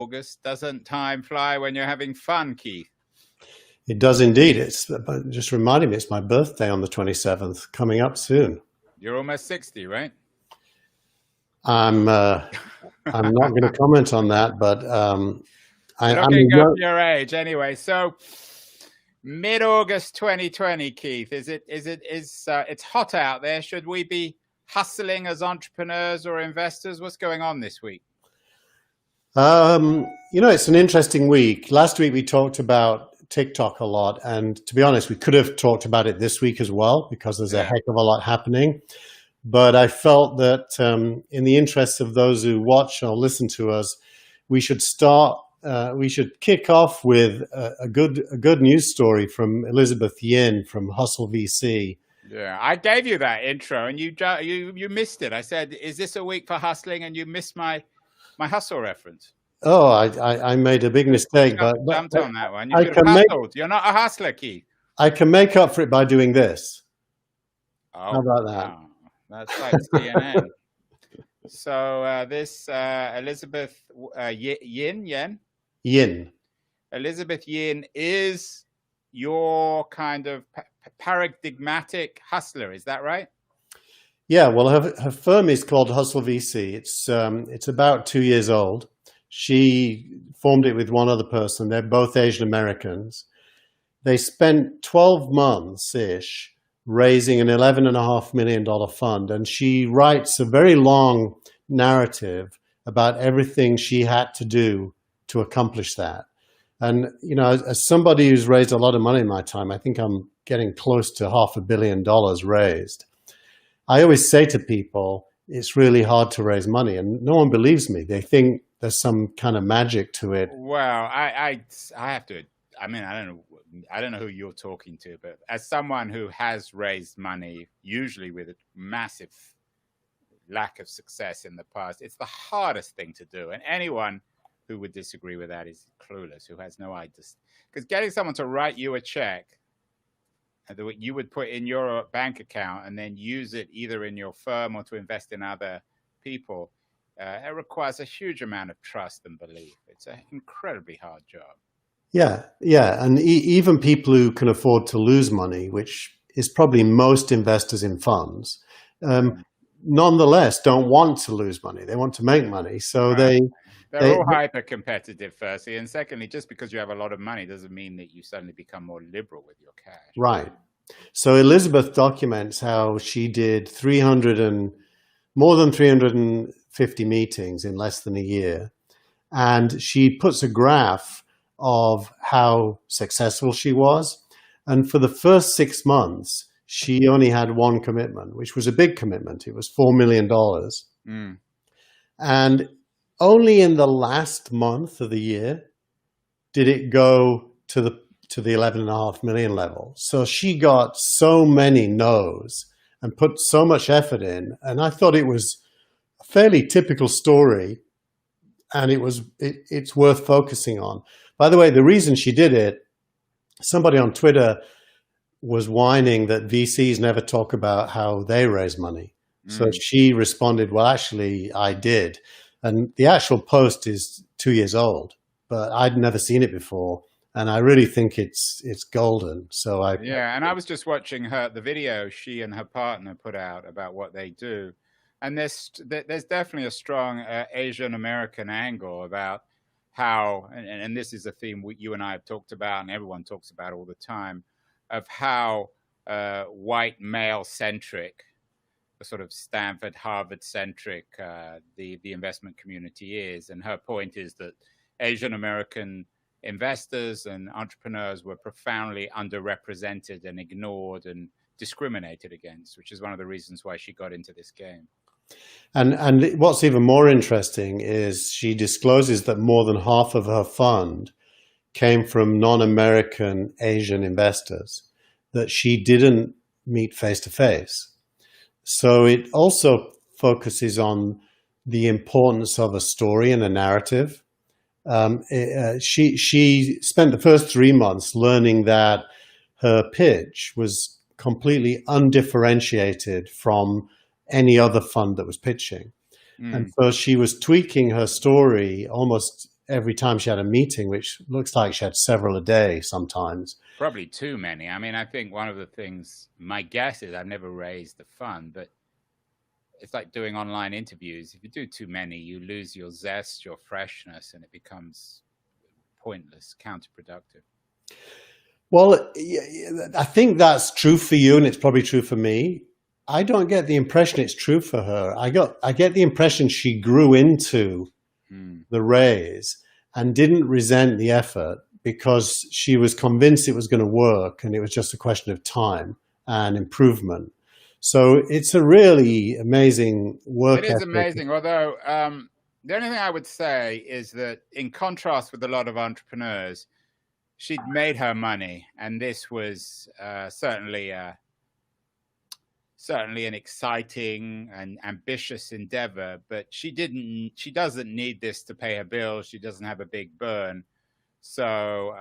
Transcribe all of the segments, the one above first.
August. Doesn't time fly when you're having fun, Keith? It does indeed. It's just reminding me, it's my birthday on the 27th, coming up soon. You're almost 60, right? I'm not going to comment on that, but You're not going to go for your age anyway. So mid-August 2020, Keith, it's hot out there. Should we be hustling as entrepreneurs or investors? What's going on this week? It's an interesting week. Last week we talked about TikTok a lot, and to be honest, we could have talked about it this week as well because there's a heck of a lot happening. But I felt that in the interests of those who watch or listen to us, we should kick off with a good news story from Elizabeth Yin from Hustle VC. Yeah, I gave you that intro and you missed it. I said, "Is this a week for hustling?" And you missed my hustle reference. Oh, I made a big mistake, but jumped on that one. You should have hustled. You're not a hustler, Keith. I can make up for it by doing this. Oh, how about that? Wow. That's like CNN. So this Elizabeth Yin. Elizabeth Yin is your kind of paradigmatic hustler. Is that right? Yeah. Well, her firm is called Hustle VC. It's about 2 years old. She formed it with one other person. They're both Asian Americans. They spent 12 months-ish raising an $11.5 million fund. And she writes a very long narrative about everything she had to do to accomplish that. And, as somebody who's raised a lot of money in my time, I think I'm getting close to $500 million raised. I always say to people, it's really hard to raise money, and no one believes me. They think there's some kind of magic to it. Well, I have to. I mean, I don't know who you're talking to, but as someone who has raised money, usually with a massive lack of success in the past, it's the hardest thing to do. And anyone who would disagree with that is clueless, who has no idea. Because getting someone to write you a check that you would put in your bank account and then use it either in your firm or to invest in other people, it requires a huge amount of trust and belief. It's an incredibly hard job. Yeah. And even people who can afford to lose money, which is probably most investors in funds, nonetheless don't want to lose money. They want to make money. So they're all hyper competitive, firstly. And secondly, just because you have a lot of money doesn't mean that you suddenly become more liberal with your cash. Right. So Elizabeth documents how she did more than 350 meetings in less than a year. And she puts a graph of how successful she was. And for the first 6 months, she only had one commitment, which was a big commitment. It was $4 million. And only in the last month of the year did it go to the 11.5 million level. So she got so many no's and put so much effort in. And I thought it was a fairly typical story, and it's worth focusing on. By the way, the reason she did it, somebody on Twitter was whining that VCs never talk about how they raise money. So she responded, well, actually, I did. And the actual post is 2 years old, but I'd never seen it before. And I really think it's golden. So and I was just watching the video she and her partner put out about what they do. And there's definitely a strong Asian American angle about how, and this is a theme you and I have talked about and everyone talks about all the time, of how white male-centric, sort of Stanford, Harvard-centric the investment community is. And her point is that Asian American investors and entrepreneurs were profoundly underrepresented and ignored and discriminated against, which is one of the reasons why she got into this game. And what's even more interesting is she discloses that more than half of her fund came from non-American Asian investors that she didn't meet face-to-face. So it also focuses on the importance of a story and a narrative. She spent the first 3 months learning that her pitch was completely undifferentiated from any other fund that was pitching. And so she was tweaking her story almost every time she had a meeting, which looks like she had several a day sometimes. Probably too many. I mean, I think one of the things, my guess is I've never raised a fund, but it's like doing online interviews. If you do too many, you lose your zest, your freshness, and it becomes pointless, counterproductive. Well, I think that's true for you, and it's probably true for me. I don't get the impression it's true for her. I get the impression she grew into the raise and didn't resent the effort because she was convinced it was going to work, and it was just a question of time and improvement. So it's a really amazing work It is ethic. amazing. Although the only thing I would say is that, in contrast with a lot of entrepreneurs, she'd made her money, and this was certainly an exciting and ambitious endeavor. But she doesn't need this to pay her bills. She doesn't have a big burn, so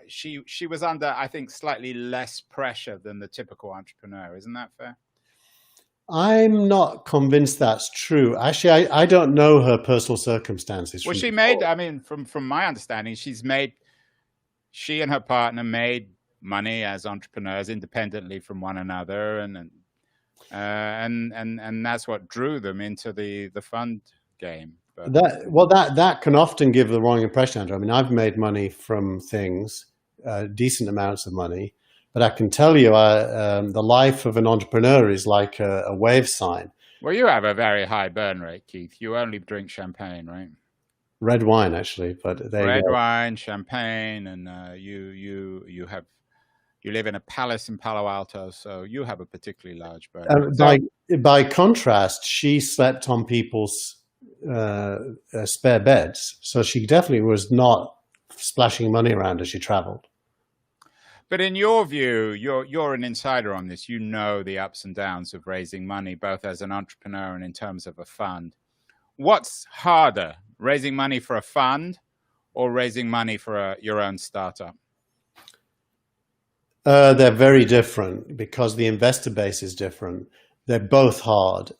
she was under, I think, slightly less pressure than the typical entrepreneur. Isn't that fair? I'm not convinced that's true. Actually, I don't know her personal circumstances. Well, From she made, I mean, from my understanding, she and her partner made money as entrepreneurs independently from one another, and that's what drew them into the fund game. But that can often give the wrong impression, Andrew. I mean, I've made money from things, decent amounts of money, but I can tell you, the life of an entrepreneur is like a wave sign. well, you have a very high burn rate, Keith. You only drink champagne, right? Red wine, actually, but there you Red go. wine, champagne, and you live in a palace in Palo Alto, so you have a particularly large burn rate. So, By contrast, she slept on people's spare beds, so she definitely was not splashing money around as she traveled. but in your view, you're an insider on this. You know the ups and downs of raising money, both as an entrepreneur and in terms of a fund. What's harder, raising money for a fund or raising money for your own startup? They're very different because the investor base is different. They're both hard.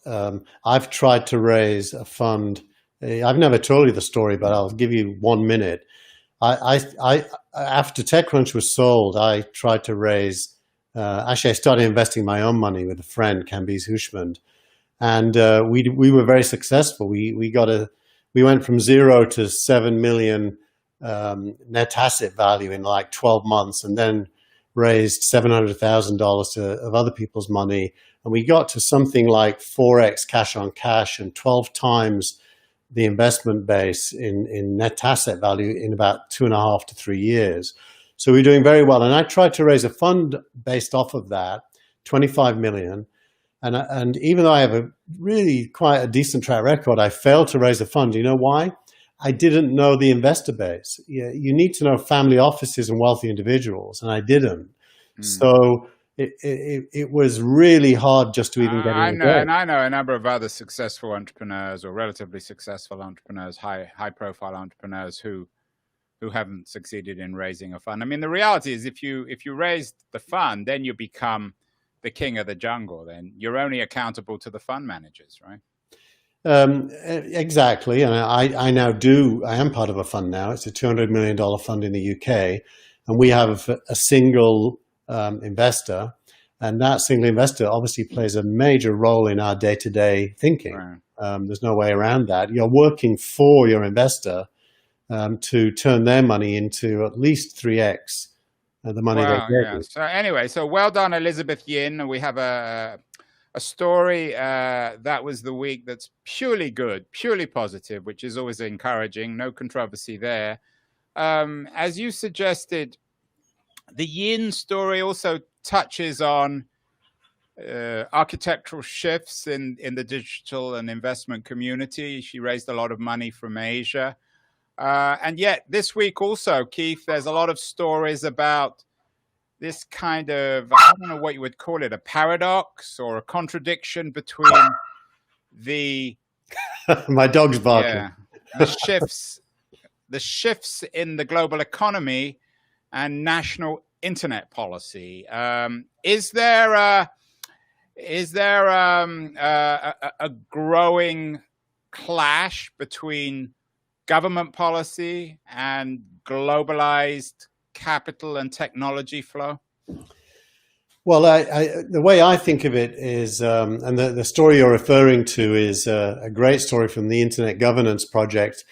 I've tried to raise a fund. I've never told you the story, but I'll give you 1 minute. After TechCrunch was sold, I tried to raise. Actually, I started investing my own money with a friend, Camby's Hushman, and we were very successful. We went from 0 to 7 million net asset value in like 12 months, and then raised $700,000 of other people's money, and we got to something like 4x cash on cash and 12 times the investment base in net asset value in about 2.5 to 3 years. So we're doing very well. And I tried to raise a fund based off of that, 25 million. And even though I have a really quite a decent track record, I failed to raise a fund. You know why? I didn't know the investor base. You need to know family offices and wealthy individuals, and I didn't. So it was really hard just to even get in. I know a number of other successful entrepreneurs or relatively successful entrepreneurs, high profile entrepreneurs who haven't succeeded in raising a fund. I mean, the reality is if you raise the fund, then you become the king of the jungle. Then you're only accountable to the fund managers, right? Exactly. And I am part of a fund now. It's a $200 million fund in the UK. And we have a single investor. And that single investor obviously plays a major role in our day-to-day thinking. Right. There's no way around that. You're working for your investor to turn their money into at least 3x the money they gave you. So anyway, so well done, Elizabeth Yin. We have a story that was the week that's purely good, purely positive, which is always encouraging. No controversy there. As you suggested, the Yin story also touches on architectural shifts in the digital and investment community. She raised a lot of money from Asia. And yet this week also, Keith, there's a lot of stories about this kind of, I don't know what you would call it, a paradox or a contradiction between the my dog's barking. Yeah, the shifts in the global economy and national internet policy. Is there a growing clash between government policy and globalized capital and technology flow? Well, the way I think of it is, and the story you're referring to is a great story from the Internet Governance Project,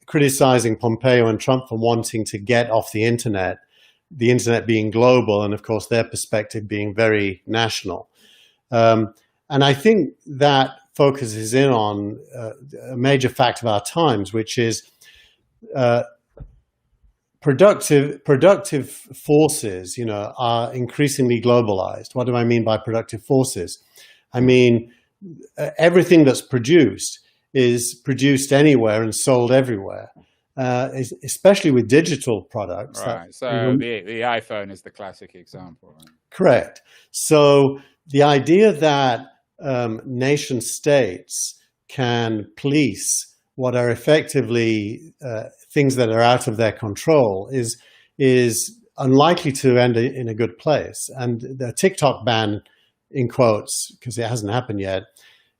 criticizing Pompeo and Trump for wanting to get off the internet being global, and of course their perspective being very national. And I think that focuses in on a major fact of our times, which is productive forces, are increasingly globalized. What do I mean by productive forces? I mean, everything that's produced is produced anywhere and sold everywhere, especially with digital products. Right. So the iPhone is the classic example. Right? Correct. So the idea that nation states can police what are effectively things that are out of their control is unlikely to end in a good place. And the TikTok ban, in quotes, because it hasn't happened yet,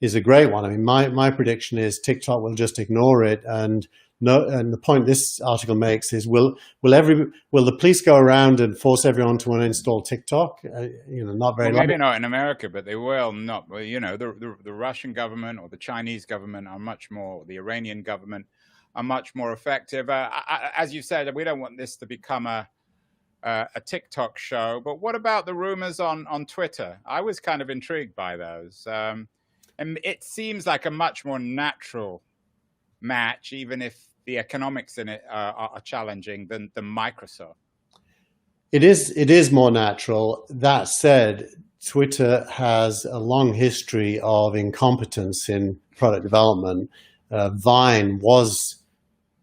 is a great one. I mean, my prediction is TikTok will just ignore it. And the point this article makes is, will the police go around and force everyone to uninstall TikTok? Not very. Well, maybe not in America, but they will not. Well, the Russian government or the Chinese government are much more. The Iranian government are much more effective. As you said, we don't want this to become a TikTok show. But what about the rumors on Twitter? I was kind of intrigued by those. And it seems like a much more natural match, even if the economics in it are challenging, than Microsoft. It is more natural. That said, Twitter has a long history of incompetence in product development. Vine was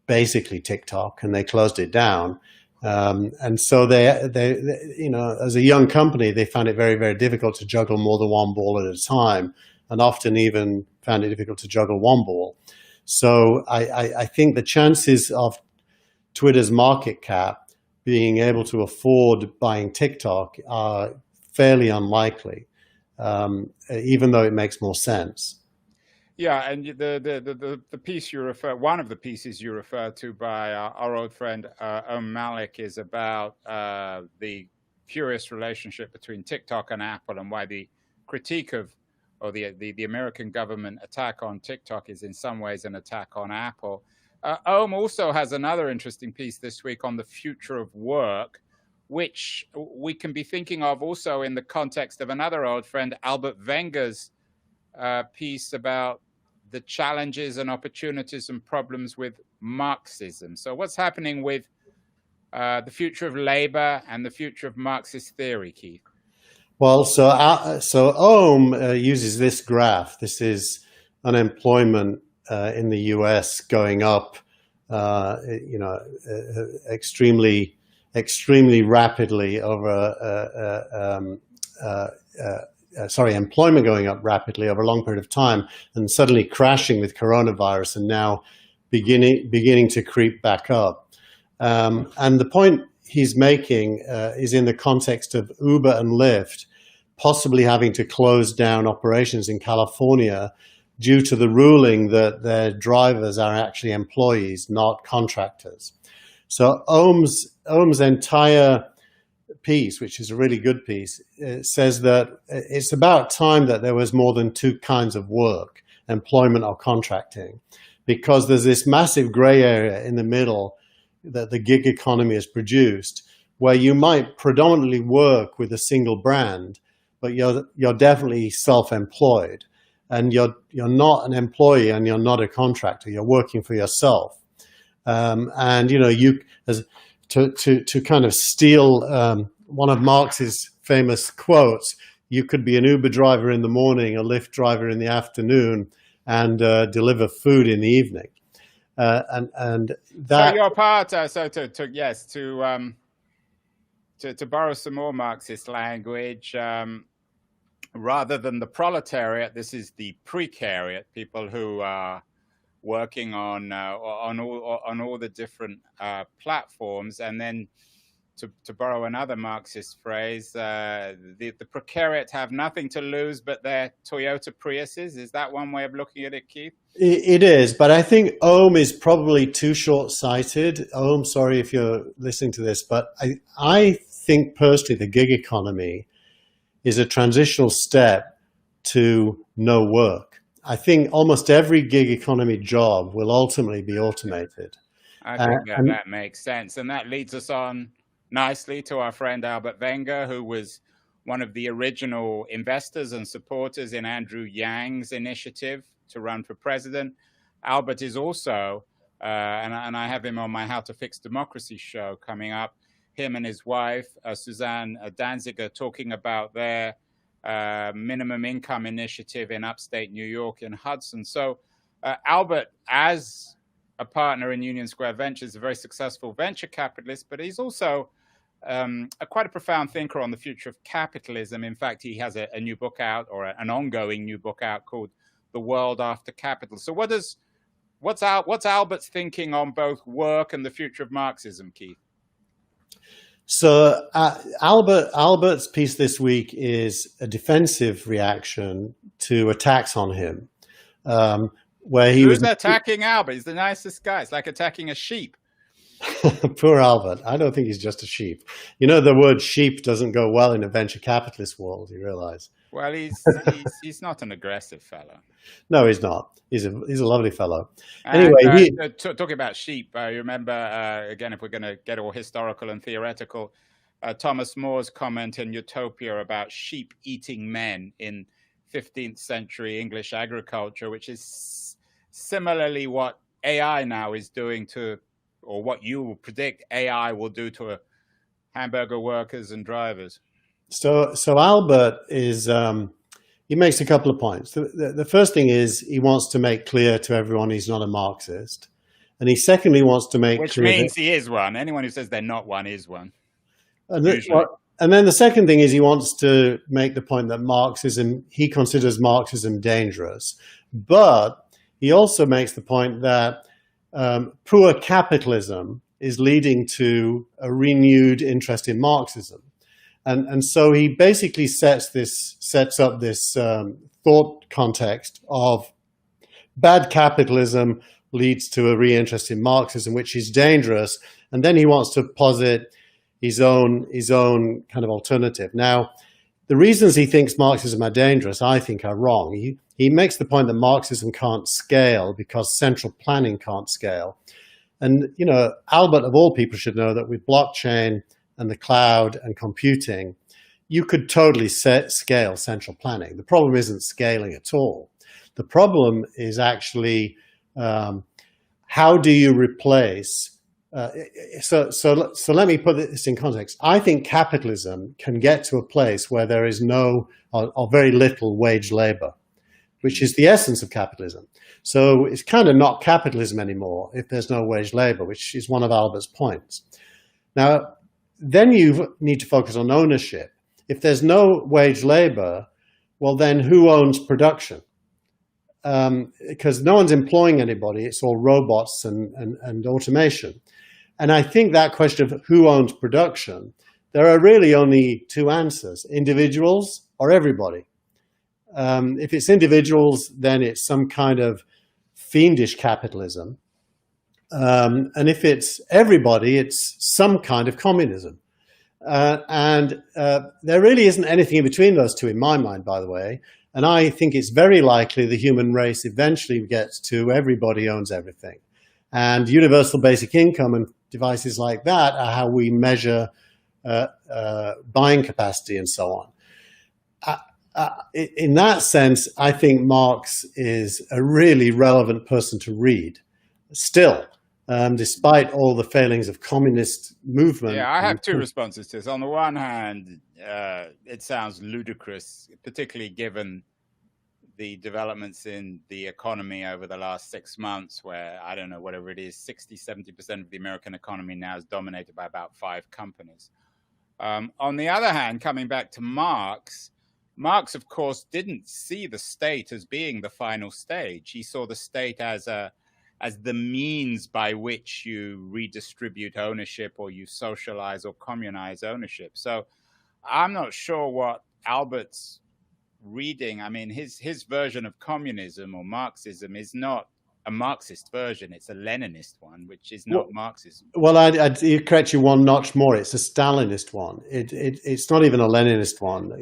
basically TikTok, and they closed it down. And so they, as a young company, they found it very, very difficult to juggle more than one ball at a time, and often even found it difficult to juggle one ball. So I think the chances of Twitter's market cap being able to afford buying TikTok are fairly unlikely, even though it makes more sense. Yeah, and the piece one of the pieces you refer to by our old friend Malik is about the curious relationship between TikTok and Apple, and why the critique of, or the American government attack on TikTok is in some ways an attack on Apple. Ohm also has another interesting piece this week on the future of work, which we can be thinking of also in the context of another old friend, Albert Wenger's piece about the challenges and opportunities and problems with Marxism. So what's happening with the future of labor and the future of Marxist theory, Keith? Well, so Ohm uses this graph. This is unemployment in the U.S. going up, extremely rapidly over. Employment going up rapidly over a long period of time, and suddenly crashing with coronavirus, and now beginning to creep back up. And the point he's making is in the context of Uber and Lyft possibly having to close down operations in California due to the ruling that their drivers are actually employees, not contractors. So Ohm's entire piece, which is a really good piece, says that it's about time that there was more than two kinds of work, employment or contracting, because there's this massive gray area in the middle that the gig economy has produced, where you might predominantly work with a single brand, but you're definitely self-employed, and you're not an employee and you're not a contractor. You're working for yourself, and to kind of steal one of Marx's famous quotes, you could be an Uber driver in the morning, a Lyft driver in the afternoon, and deliver food in the evening. And that. So your part, to borrow some more Marxist language, rather than the proletariat, this is the precariat, people who are working on all the different platforms, and then to borrow another Marxist phrase, the precariat have nothing to lose but their Toyota Priuses. Is that one way of looking at it, Keith? It is, but I think Ohm is probably too short-sighted. Ohm, sorry if you're listening to this, but I think personally the gig economy is a transitional step to no work. I think almost every gig economy job will ultimately be automated. I think that makes sense. And that leads us on nicely to our friend Albert Wenger, who was one of the original investors and supporters in Andrew Yang's initiative to run for president. Albert is also, and I have him on my How to Fix Democracy show coming up, him and his wife, Suzanne Danziger, talking about their minimum income initiative in upstate New York in Hudson. So Albert, as a partner in Union Square Ventures, a very successful venture capitalist, but he's also quite a profound thinker on the future of capitalism. In fact, he has a new book out, or an ongoing new book out, called The World After Capital. So what's Albert's thinking on both work and the future of Marxism, Keith? So Albert's piece this week is a defensive reaction to attacks on him. Where he was attacking Albert. He's the nicest guy. It's like attacking a sheep. Poor Albert. I don't think he's just a sheep. You know, the word sheep doesn't go well in a venture capitalist world, you realize. Well, he's not an aggressive fellow. No, he's not. He's a lovely fellow. Anyway, talking about sheep, you remember, again, if we're going to get all historical and theoretical, Thomas More's comment in Utopia about sheep eating men in 15th century English agriculture, which is similarly what AI now is doing to, or what you will predict AI will do to hamburger workers and drivers. So Albert is, he makes a couple of points. The first thing is he wants to make clear to everyone he's not a Marxist. And he secondly wants to make Which clear means he is one. Anyone who says they're not one is one. And then the second thing is he wants to make the point that he considers Marxism dangerous. But he also makes the point that poor capitalism is leading to a renewed interest in Marxism. And so he basically sets up this thought context of bad capitalism leads to a re-interest in Marxism, which is dangerous. And then he wants to posit his own kind of alternative. Now, the reasons he thinks Marxism are dangerous, I think, are wrong. He makes the point that Marxism can't scale because central planning can't scale. And, you know, Albert, of all people, should know that with blockchain and the cloud and computing, you could totally scale central planning. The problem isn't scaling at all. The problem is actually how do you replace so let me put this in context. I think capitalism can get to a place where there is no or very little wage labor, which is the essence of capitalism. So it's kind of not capitalism anymore if there's no wage labor, which is one of Albert's points. Now, then you need to focus on ownership. If there's no wage labor, well, then who owns production? Because no one's employing anybody. It's all robots and automation. And I think that question of who owns production, there are really only two answers: individuals or everybody. If it's individuals, then it's some kind of fiendish capitalism. And if it's everybody, it's some kind of communism. And there really isn't anything in between those two in my mind, by the way. And I think it's very likely the human race eventually gets to everybody owns everything. And universal basic income and devices like that are how we measure buying capacity and so on. In that sense, I think Marx is a really relevant person to read still, despite all the failings of communist movement. Yeah, I have two responses to this. On the one hand, it sounds ludicrous, particularly given the developments in the economy over the last 6 months, where, I don't know, whatever it is, 60-70% of the American economy now is dominated by about 5 companies. On the other hand, coming back to Marx, of course, didn't see the state as being the final stage. He saw the state as a as the means by which you redistribute ownership or you socialize or communize ownership. So I'm not sure what Albert's reading. I mean, his version of communism or Marxism is not a Marxist version. It's a Leninist one, which is not Marxism. Well, I'd correct you one notch more. It's a Stalinist one. It's not even a Leninist one.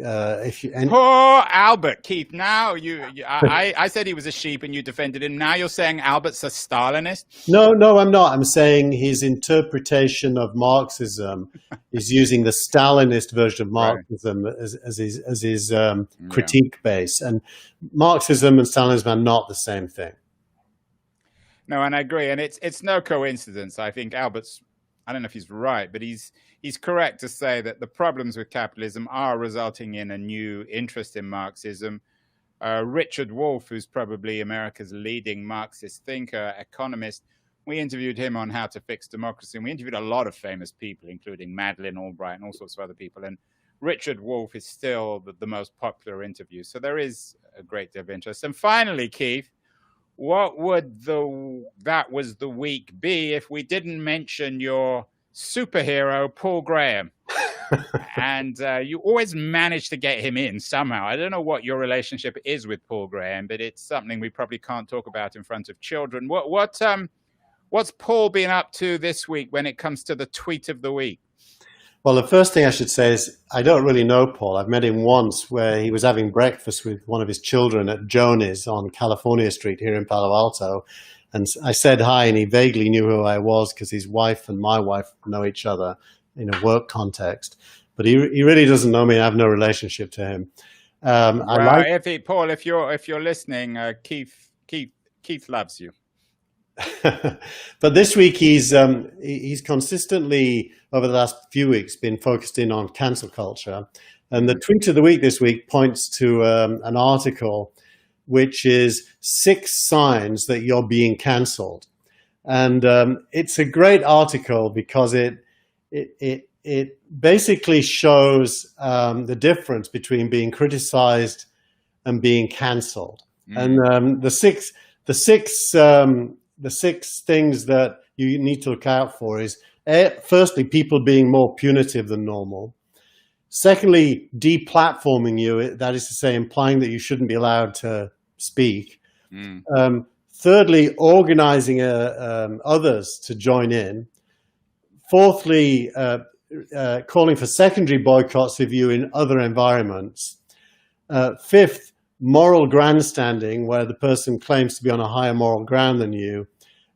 Poor Albert, Keith. Now I said he was a sheep and you defended him. Now you're saying Albert's a Stalinist? No, I'm not. I'm saying his interpretation of Marxism is using the Stalinist version of Marxism as his critique base. And Marxism and Stalinism are not the same thing. No, and I agree. And it's no coincidence. I think Albert's, I don't know if he's right, but he's correct to say that the problems with capitalism are resulting in a new interest in Marxism. Richard Wolff, who's probably America's leading Marxist thinker, economist, we interviewed him on How to Fix Democracy. And we interviewed a lot of famous people, including Madeleine Albright and all sorts of other people. And Richard Wolff is still the most popular interview. So there is a great deal of interest. And finally, Keith, what would that was the week be if we didn't mention your superhero, Paul Graham? And you always manage to get him in somehow. I don't know what your relationship is with Paul Graham, but it's something we probably can't talk about in front of children. What's Paul been up to this week when it comes to the tweet of the week? Well, the first thing I should say is I don't really know Paul. I've met him once where he was having breakfast with one of his children at Joni's on California Street here in Palo Alto. And I said hi, and he vaguely knew who I was because his wife and my wife know each other in a work context. But he really doesn't know me. I have no relationship to him. Paul, if you're listening, Keith loves you. But this week he's consistently over the last few weeks been focused in on cancel culture, and the tweet of the week this week points to an article which is 6 signs that you're being cancelled, and it's a great article because it basically shows the difference between being criticized and being cancelled, and the six things that you need to look out for is, firstly, people being more punitive than normal. Secondly, deplatforming you, that is to say, implying that you shouldn't be allowed to speak. Thirdly, organizing others to join in. Fourthly, calling for secondary boycotts of you in other environments. Fifth, moral grandstanding, where the person claims to be on a higher moral ground than you.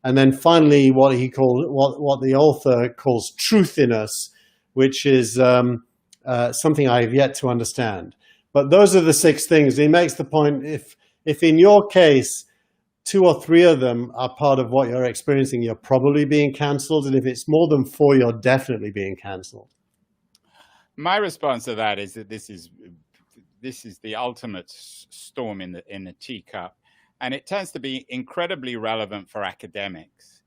And then finally, what the author calls truthiness, which is something I have yet to understand. But those are the 6 things. He makes the point, if in your case, 2 or 3 of them are part of what you're experiencing, you're probably being cancelled. And if it's more than 4, you're definitely being cancelled. My response to that is that this is the ultimate storm in the teacup, and it tends to be incredibly relevant for academics.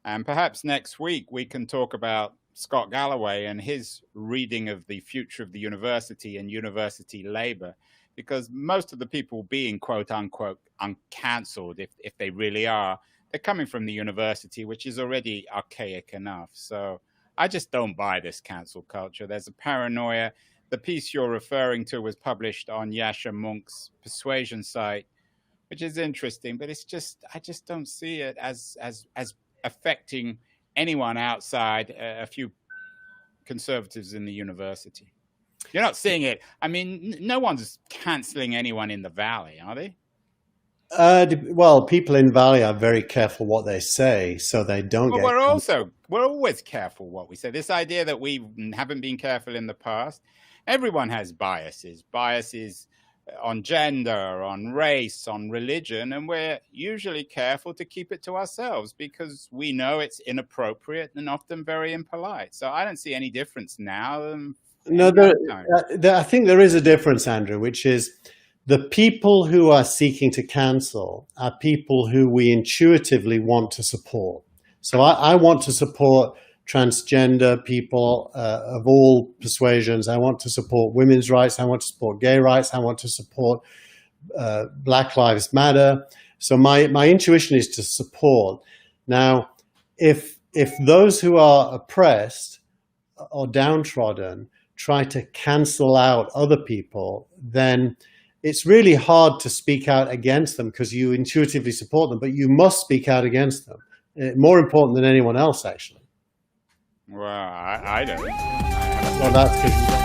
And perhaps next week we can talk about Scott Galloway and his reading of the future of the university and university labor, because most of the people being quote unquote uncancelled, if they really are, they're coming from the university, which is already archaic enough. So I just don't buy this cancel culture. There's a paranoia. The piece you're referring to was published on Yasha Monk's Persuasion site, which is interesting, but I just don't see it as affecting anyone outside a few conservatives in the university. You're not seeing it. I mean, no one's canceling anyone in the Valley, are they? Well, people in Valley are very careful what they say, so they don't get. We're always careful what we say. This idea that we haven't been careful in the past. Everyone has biases on gender, on race, on religion, and we're usually careful to keep it to ourselves because we know it's inappropriate and often very impolite. So I don't see any difference now. No, I think there is a difference, Andrew, which is the people who are seeking to cancel are people who we intuitively want to support. So I want to support transgender people of all persuasions. I want to support women's rights. I want to support gay rights. I want to support Black Lives Matter. So my intuition is to support. Now, if those who are oppressed or downtrodden try to cancel out other people, then it's really hard to speak out against them because you intuitively support them, but you must speak out against them. More important than anyone else, actually. Well, I don't. Well, that's because